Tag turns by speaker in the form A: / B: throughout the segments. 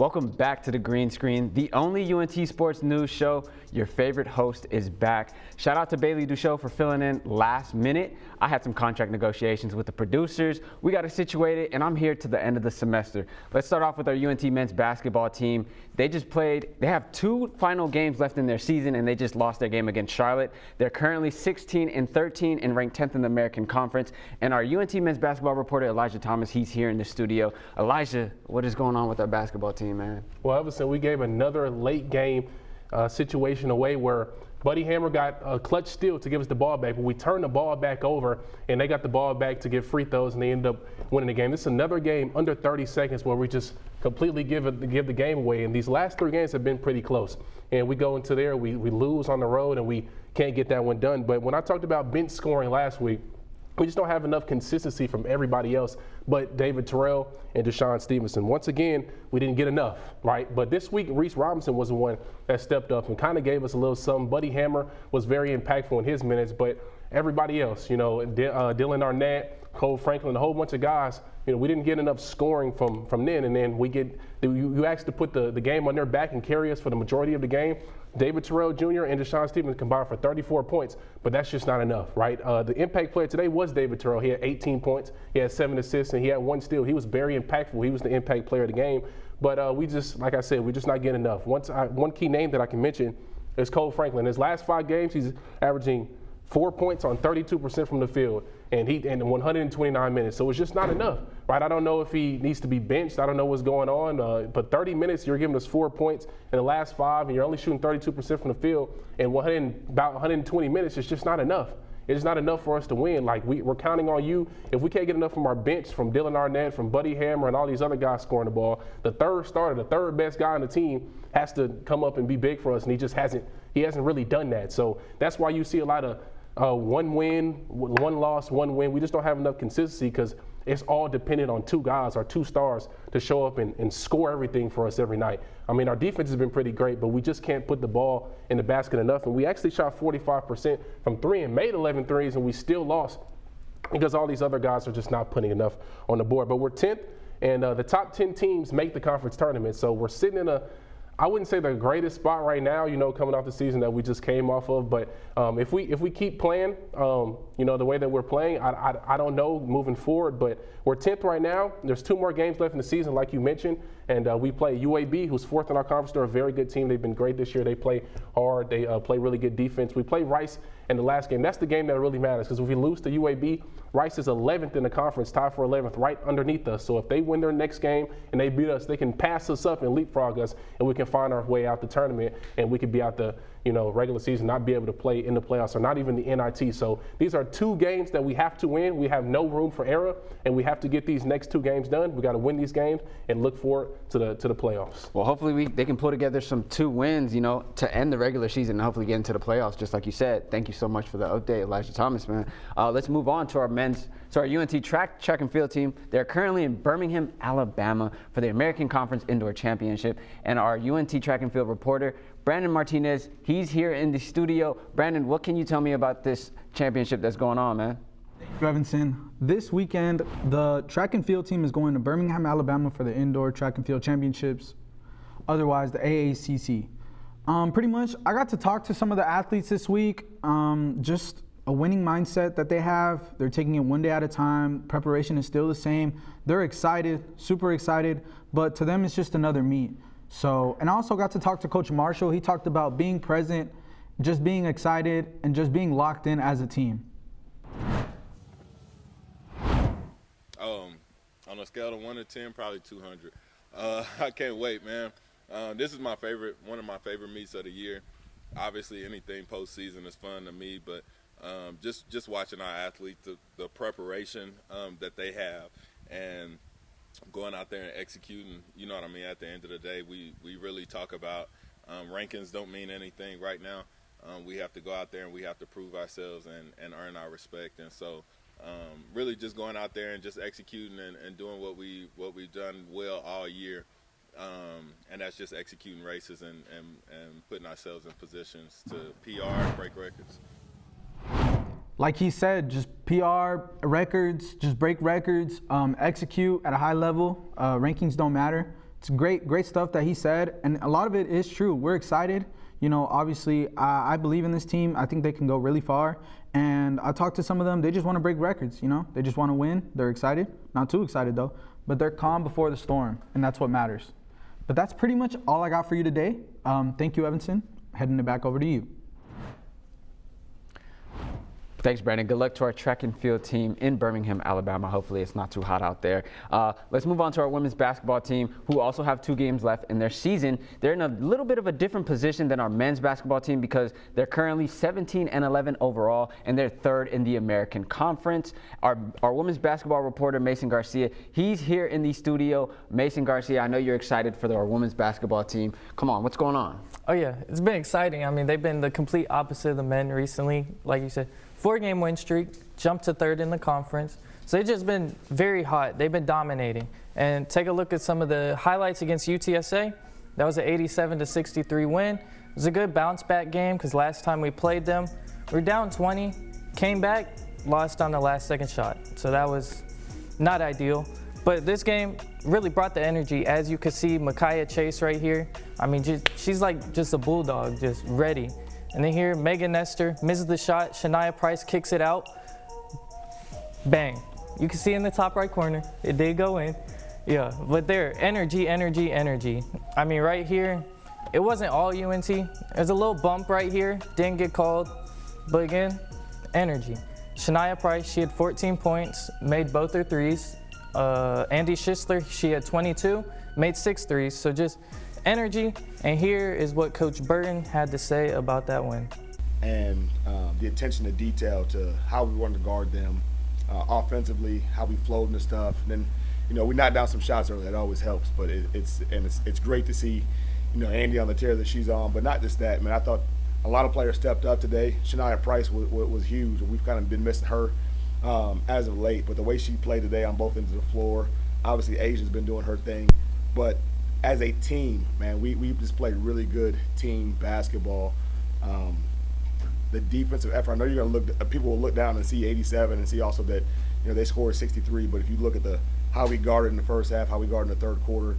A: Welcome back to the Green Screen, the only UNT sports news show. Your favorite host is back. Shout out to Bailey Duchot for filling in last minute. I had some contract negotiations with the producers. We got it situated, and I'm here to the end of the semester. Let's start off with our UNT men's basketball team. They have 2 final games left in their season, and they just lost their game against Charlotte. They're currently 16-13 and ranked 10th in the American Conference. And our UNT men's basketball reporter, Elijah Thomas, he's here in the studio. Elijah, what is going on with our basketball team, man?
B: Well, Evanson, we gave another late game situation away where Buddy Hammer got a clutch steal to give us the ball back, but we turned the ball back over, and they got the ball back to get free throws, and they ended up winning the game. This is another game under 30 seconds where we just completely give the game away, and these last 3 games have been pretty close. And we go into there, we lose on the road, and we can't get that one done. But when I talked about bench scoring last week, we just don't have enough consistency from everybody else but David Terrell and Deshaun Stevenson. Once again, we didn't get enough, right? But this week, Reese Robinson was the one that stepped up and kind of gave us a little something. Buddy Hammer was very impactful in his minutes, but everybody else, Dylan Arnett, Cole Franklin, a whole bunch of guys, we didn't get enough scoring from then. And then you asked to put the game on their back and carry us for the majority of the game. David Terrell Jr. and Deshaun Stevenson combined for 34 points, but that's just not enough, right? The impact player today was David Terrell. He had 18 points, he had 7 assists, and he had 1 steal. He was very impactful. He was the impact player of the game. But we just, like I said, we're just not getting enough. One key name that I can mention is Cole Franklin. His last 5 games, he's averaging 4 points on 32% from the field, and in 129 minutes. So it's just not enough, right? I don't know if he needs to be benched. I don't know what's going on. But 30 minutes, you're giving us 4 points in the last 5, and you're only shooting 32% from the field. And about 120 minutes, it's just not enough. It's not enough for us to win. Like, we're counting on you. If we can't get enough from our bench, from Dylan Arnett, from Buddy Hammer, and all these other guys scoring the ball, the third starter, the third best guy on the team, has to come up and be big for us, and he just hasn't really done that. So that's why you see a lot of 1 win, 1 loss, 1 win. We just don't have enough consistency because it's all dependent on 2 guys or 2 stars to show up and score everything for us every night. I mean, our defense has been pretty great, but we just can't put the ball in the basket enough. And we actually shot 45% from 3 and made 11 threes, and we still lost because all these other guys are just not putting enough on the board. But we're 10th, and the top 10 teams make the conference tournament. So we're sitting in I wouldn't say the greatest spot right now, coming off the season that we just came off of. But if we keep playing, the way that we're playing, I don't know moving forward. But we're 10th right now. There's 2 more games left in the season, like you mentioned. And we play UAB, who's 4th in our conference. They're a very good team. They've been great this year. They play hard. They play really good defense. We play Rice in the last game. That's the game that really matters, because if we lose to UAB, Rice is 11th in the conference, tied for 11th, right underneath us. So if they win their next game and they beat us, they can pass us up and leapfrog us, and we can find our way out the tournament, and we could be out the regular season, not be able to play in the playoffs or not even the NIT. So these are 2 games that we have to win. We have no room for error, and we have to get these next 2 games done. We got to win these games and look forward to the playoffs.
A: Well, hopefully they can pull together some 2 wins, to end the regular season and hopefully get into the playoffs, just like you said. Thank you so much for the update, Elijah Thomas, man. Let's move on to our UNT track and field team. They're currently in Birmingham, Alabama for the American Conference Indoor Championship. And our UNT track and field reporter, Brandon Martinez, he's here in the studio. Brandon, what can you tell me about this championship that's going on, man?
C: Thank you, Evanson. This weekend, the track and field team is going to Birmingham, Alabama for the Indoor Track and Field Championships, otherwise the AACC. Pretty much, I got to talk to some of the athletes this week. Just a winning mindset that they have. They're taking it 1 day at a time. Preparation is still the same. They're excited, super excited, but to them it's just another meet. So, and I also got to talk to Coach Marshall. He talked about being present, just being excited, and just being locked in as a team.
D: On a scale of 1 to 10, probably 200. I can't wait, man. This is one of my favorite meets of the year. Obviously, anything postseason is fun to me, but just watching our athletes, the preparation that they have, and going out there and executing, you know what I mean? At the end of the day, we really talk about rankings don't mean anything right now. We have to go out there and we have to prove ourselves and earn our respect. And so really just going out there and just executing and doing what we've done well all year. And that's just executing races and putting ourselves in positions to PR, break records.
C: Like he said, just PR, records, just break records, execute at a high level. Rankings don't matter. it's great stuff that he said, and a lot of it is true. We're excited. You know, obviously, I believe in this team. I think they can go really far. And I talked to some of them. They just want to break records, you know. They just want to win. They're excited. Not too excited, though. But they're calm before the storm, and that's what matters. But that's pretty much all I got for you today. Thank you, Evanson. Heading it back over to you.
A: Thanks, Brandon. Good luck to our track and field team in Birmingham, Alabama. Hopefully it's not too hot out there. Let's move on to our women's basketball team, who also have 2 games left in their season. They're in a little bit of a different position than our men's basketball team because they're currently 17-11 overall, and they're 3rd in the American Conference. Our women's basketball reporter, Mason Garcia, he's here in the studio. Mason Garcia, I know you're excited for our women's basketball team. Come on, what's going on?
E: Oh, yeah. It's been exciting. I mean, they've been the complete opposite of the men recently. Like you said, 4-game win streak, jumped to 3rd in the conference. So they've just been very hot. They've been dominating. And take a look at some of the highlights against UTSA. That was an 87-63 win. It was a good bounce back game because last time we played them, we were down 20, came back, lost on the last second shot. So that was not ideal. But this game really brought the energy. As you could see, Micaiah Chase right here. I mean, she's like just a bulldog, just ready. And then here, Megan Nestor misses the shot. Shania Price kicks it out. Bang. You can see in the top right corner, it did go in. Yeah, but there, energy. I mean, right here, it wasn't all UNT. There's a little bump right here, didn't get called. But again, energy. Shania Price, she had 14 points, made both her threes. Andy Schisler, she had 22, made 6 threes. So just energy, and here is what Coach Burton had to say about that win.
F: And the attention to detail to how we wanted to guard them offensively, how we flowed into stuff. And then, you know, we knocked down some shots early. That always helps. But it's great to see, you know, Andy on the tear that she's on. But not just that, man. I thought a lot of players stepped up today. Shania Price was huge. We've kind of been missing her as of late. But the way she played today on both ends of the floor, obviously Asia's been doing her thing. But as a team, man, we just played really good team basketball. The defensive effort, I know you're going to look, people will look down and see 87 and see also that, you know, they scored 63. But if you look at how we guarded in the first half, how we guarded in the third quarter,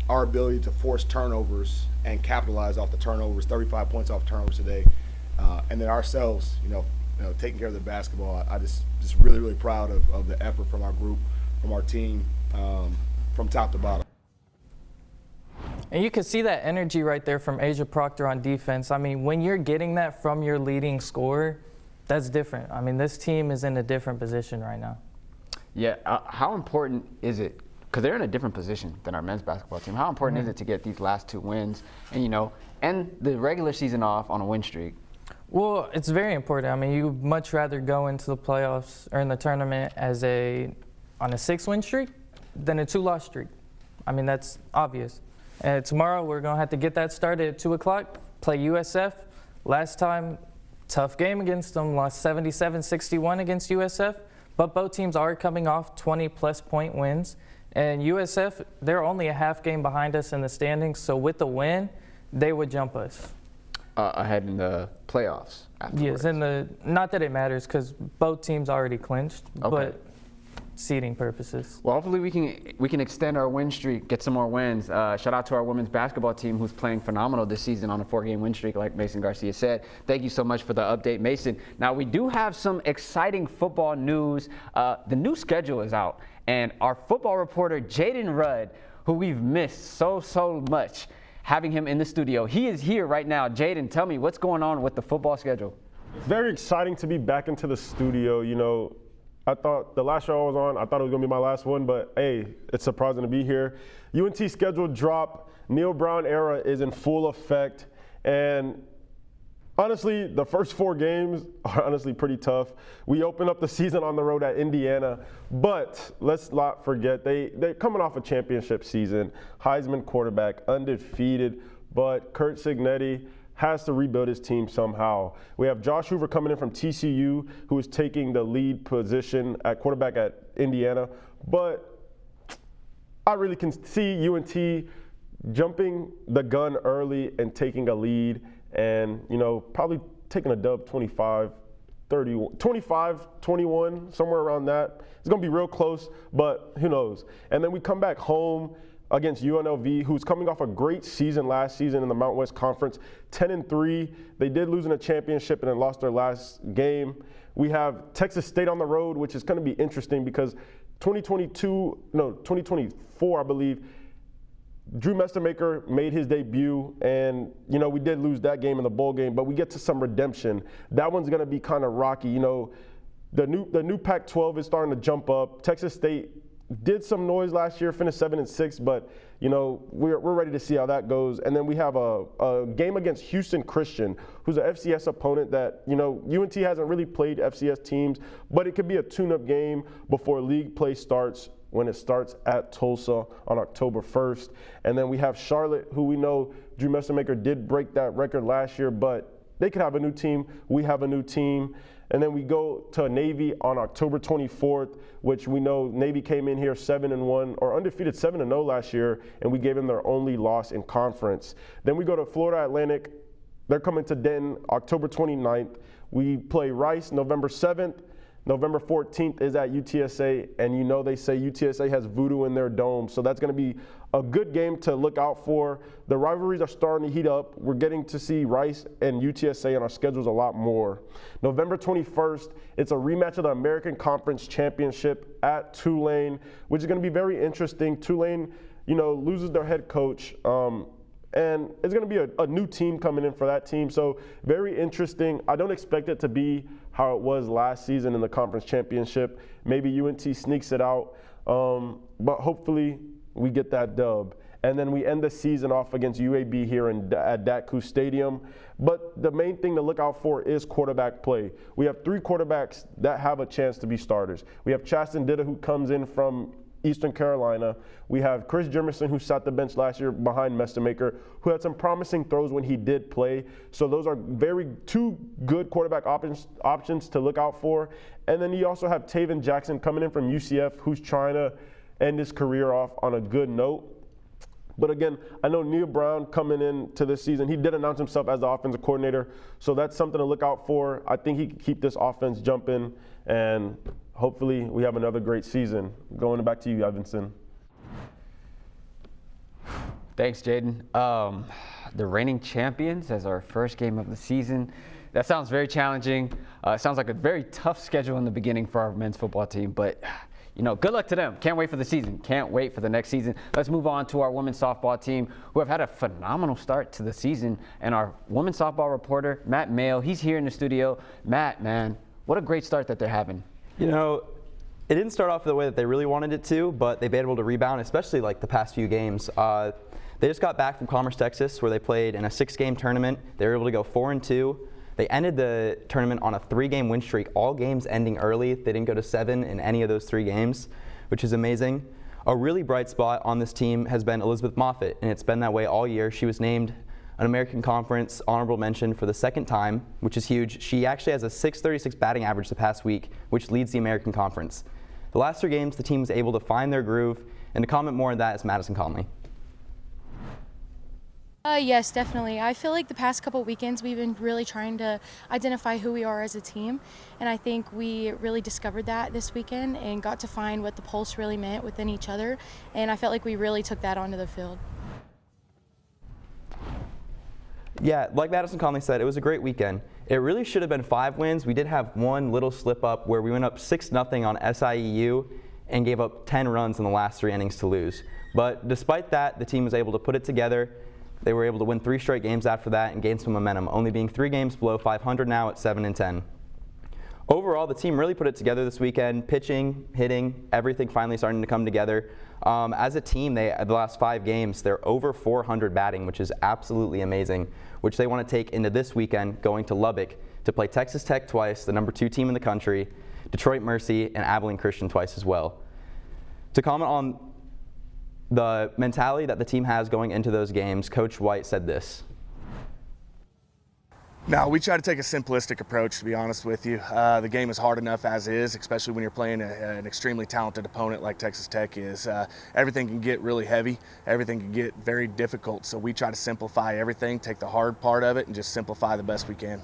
F: our ability to force turnovers and capitalize off the turnovers, 35 points off turnovers today, and then ourselves, you know, taking care of the basketball. I just really, really proud of the effort from our group, from our team, from top to bottom.
E: And you can see that energy right there from Asia Proctor on defense. I mean, when you're getting that from your leading scorer, that's different. I mean, this team is in a different position right now.
A: Yeah, how important is it, because they're in a different position than our men's basketball team, how important is it to get these last 2 wins and, you know, end the regular season off on a win streak?
E: Well, it's very important. I mean, you'd much rather go into the playoffs or in the tournament on a 6-win streak than a 2-loss streak. I mean, that's obvious. And tomorrow we're going to have to get that started at 2 o'clock, play USF. Last time, tough game against them, lost 77-61 against USF. But both teams are coming off 20-plus point wins. And USF, they're only a half game behind us in the standings. So with the win, they would jump us.
A: Ahead in the playoffs afterwards.
E: Yes, not that it matters because both teams already clinched, but seeding purposes.
A: Well, hopefully we can extend our win streak, get some more wins. Shout out to our women's basketball team who's playing phenomenal this season on a 4-game win streak, like Mason Garcia said. Thank you so much for the update, Mason. Now, we do have some exciting football news. The new schedule is out, and our football reporter, Jayden Rudd, who we've missed so much, having him in the studio. He is here right now. Jayden, tell me what's going on with the football schedule.
G: It's very exciting to be back into the studio. You know, I thought the last show I was on, I thought it was going to be my last one, but hey, it's surprising to be here. UNT schedule drop. Neil Brown era is in full effect. And honestly, the first 4 games are honestly pretty tough. We open up the season on the road at Indiana, but let's not forget they're coming off a championship season. Heisman quarterback, undefeated, but Kurt Cignetti has to rebuild his team somehow. We have Josh Hoover coming in from TCU, who is taking the lead position at quarterback at Indiana. But I really can see UNT jumping the gun early and taking a lead and, you know, probably taking a dub 25-21, somewhere around that. It's going to be real close, but who knows. And then we come back home against UNLV, who's coming off a great season last season in the Mountain West Conference, 10-3. They did lose in a championship and then lost their last game. We have Texas State on the road, which is going to be interesting because 2024, I believe, Drew Mestermaker made his debut, and, you know, we did lose that game in the bowl game, but we get to some redemption. That one's going to be kind of rocky. You know, the new Pac-12 is starting to jump up. Texas State did some noise last year, finished 7-6, but, you know, we're ready to see how that goes. And then we have a game against Houston Christian, who's an FCS opponent that, you know, UNT hasn't really played FCS teams, but it could be a tune-up game before league play starts, when it starts at Tulsa on October 1st. And then we have Charlotte, who we know Drew Mestermaker did break that record last year, but they could have a new team. We have a new team. And then we go to Navy on October 24th, which we know Navy came in here 7-1 or undefeated 7-0 last year, and we gave them their only loss in conference. Then we go to Florida Atlantic. They're coming to Denton October 29th. We play Rice November 7th. November 14th is at UTSA, and you know they say UTSA has voodoo in their dome, so that's going to be a good game to look out for. The rivalries are starting to heat up. We're getting to see Rice and UTSA on our schedules a lot more. November 21st, it's a rematch of the American Conference Championship at Tulane, which is going to be very interesting. Tulane, you know, loses their head coach, and it's going to be a new team coming in for that team. So very interesting. I don't expect it to be how it was last season in the conference championship. Maybe UNT sneaks it out, but hopefully we get that dub. And then we end the season off against UAB here at Datku Stadium. But the main thing to look out for is quarterback play. We have 3 quarterbacks that have a chance to be starters. We have Chasten Ditta, who comes in from Eastern Carolina. We have Chris Jimerson, who sat the bench last year behind Mestermaker, who had some promising throws when he did play. So those are 2 good quarterback options to look out for. And then you also have Taven Jackson coming in from UCF, who's trying to end his career off on a good note. But again, I know Neil Brown coming into this season, he did announce himself as the offensive coordinator, so that's something to look out for. I think he can keep this offense jumping, and hopefully we have another great season. Going back to you, Evanson.
A: Thanks, Jayden. The reigning champions as our first game of the season. That sounds very challenging. It sounds like a very tough schedule in the beginning for our men's football team, but you know, good luck to them. Can't wait for the season. Can't wait for the next season. Let's move on to our women's softball team, who have had a phenomenal start to the season. And our women's softball reporter, Matt Mehl, he's here in the studio. Matt, man, what a great start that they're having.
H: You know, it didn't start off the way that they really wanted it to, but they've been able to rebound, especially like the past few games. They just got back from Commerce, Texas, where they played in a 6-game tournament. They were able to go 4-2. They ended the tournament on a 3-game win streak, all games ending early. They didn't go to 7 in any of those 3 games, which is amazing. A really bright spot on this team has been Elizabeth Moffitt, and it's been that way all year. She was named an American Conference honorable mention for the 2nd time, which is huge. She actually has a .636 batting average the past week, which leads the American Conference. The last 3 games, the team was able to find their groove, and to comment more on that is Madison Conley.
I: Yes, definitely. I feel like the past couple weekends we've been really trying to identify who we are as a team, and I think we really discovered that this weekend and got to find what the pulse really meant within each other, and I felt like we really took that onto the field.
H: Yeah, like Madison Conley said, it was a great weekend. It really should have been 5 wins. We did have one little slip up where we went up 6-0 on SIEU and gave up 10 runs in the last 3 innings to lose. But despite that, the team was able to put it together. They were able to win 3 straight games after that and gain some momentum, only being 3 games below 500 now at 7-10. Overall, the team really put it together this weekend. Pitching, hitting, everything finally starting to come together. As a team, the last 5 games, they're over 400 batting, which is absolutely amazing, which they want to take into this weekend, going to Lubbock to play Texas Tech twice, the #2 team in the country, Detroit Mercy, and Abilene Christian twice as well. To comment on the mentality that the team has going into those games, Coach White said this.
F: No, we try to take a simplistic approach, to be honest with you. The game is hard enough as is, especially when you're playing an extremely talented opponent like Texas Tech is. Everything can get really heavy. Everything can get very difficult. So we try to simplify everything, take the hard part of it, and just simplify the best we can.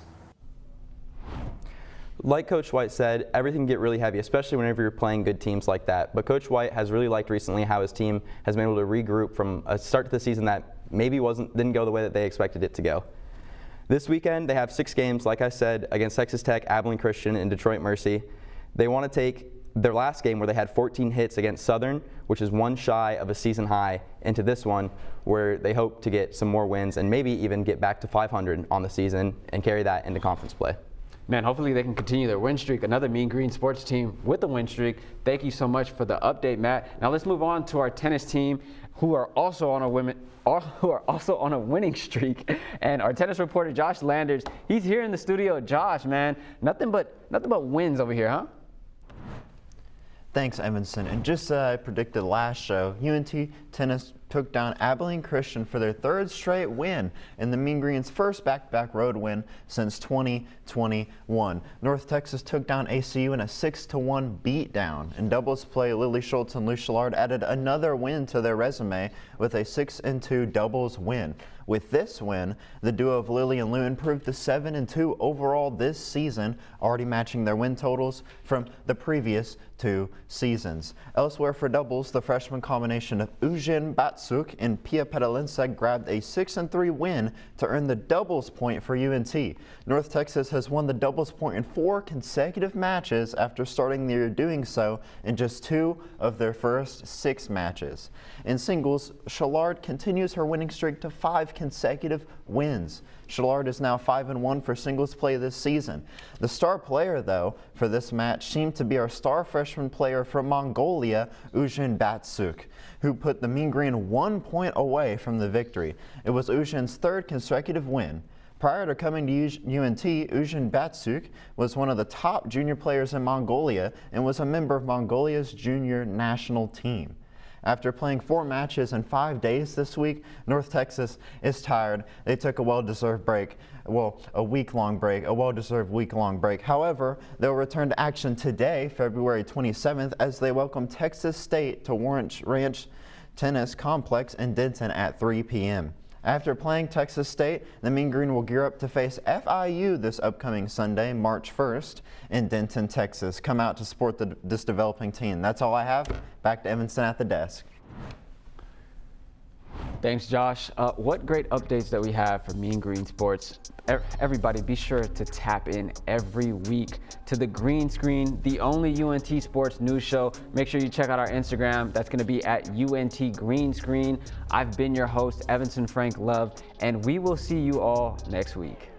H: Like Coach White said, everything can get really heavy, especially whenever you're playing good teams like that. But Coach White has really liked recently how his team has been able to regroup from a start to the season that maybe didn't go the way that they expected it to go. This weekend, they have 6 games, like I said, against Texas Tech, Abilene Christian, and Detroit Mercy. They want to take their last game where they had 14 hits against Southern, which is one shy of a season high, into this one where they hope to get some more wins and maybe even get back to 500 on the season and carry that into conference play.
A: Man, hopefully they can continue their win streak. Another Mean Green sports team with a win streak. Thank you so much for the update, Matt. Now let's move on to our tennis team, who are also on a winning streak. And our tennis reporter, Josh Landers, he's here in the studio. Josh, man, nothing but wins over here, huh?
J: Thanks, Evanson. And just as I predicted last show, UNT tennis took down Abilene Christian for their 3rd straight win and the Mean Green's first back-to-back road win since 2021. North Texas took down ACU in a 6-1 beatdown. In doubles play, Lily Schultz and Lou Shillard added another win to their resume with a 6-2 doubles win. With this win, the duo of Lily and Lou improved to 7-2 overall this season, already matching their win totals from the previous 2 seasons. Elsewhere for doubles, the freshman combination of Eugene Batsuk and Pia Pedalensek grabbed a 6-3 win to earn the doubles point for UNT. North Texas has won the doubles point in 4 consecutive matches after starting the year doing so in just 2 of their first 6 matches. In singles, Shillard continues her winning streak to 5 consecutive wins. Shillard is now 5-1 for singles play this season. The star player, though, for this match seemed to be our star freshman player from Mongolia, Eugene Batsuk, who put the Mean Green 1 point away from the victory. It was Eugene's 3rd consecutive win. Prior to coming to UNT, Eugene Batsuk was one of the top junior players in Mongolia and was a member of Mongolia's junior national team. After playing 4 matches in 5 days this week, North Texas is tired. They took a well-deserved break. Well, a well-deserved week-long break. However, they'll return to action today, February 27th, as they welcome Texas State to Orange Ranch Tennis Complex in Denton at 3 p.m. After playing Texas State, the Mean Green will gear up to face FIU this upcoming Sunday, March 1st, in Denton, Texas. Come out to support this developing team. That's all I have. Back to Evanson at the desk.
A: Thanks, Josh. What great updates that we have for Mean Green Sports. Everybody, be sure to tap in every week to the Green Screen, the only UNT sports news show. Make sure you check out our Instagram. That's going to be at UNT Green Screen. I've been your host, Evanson Frank Love, and we will see you all next week.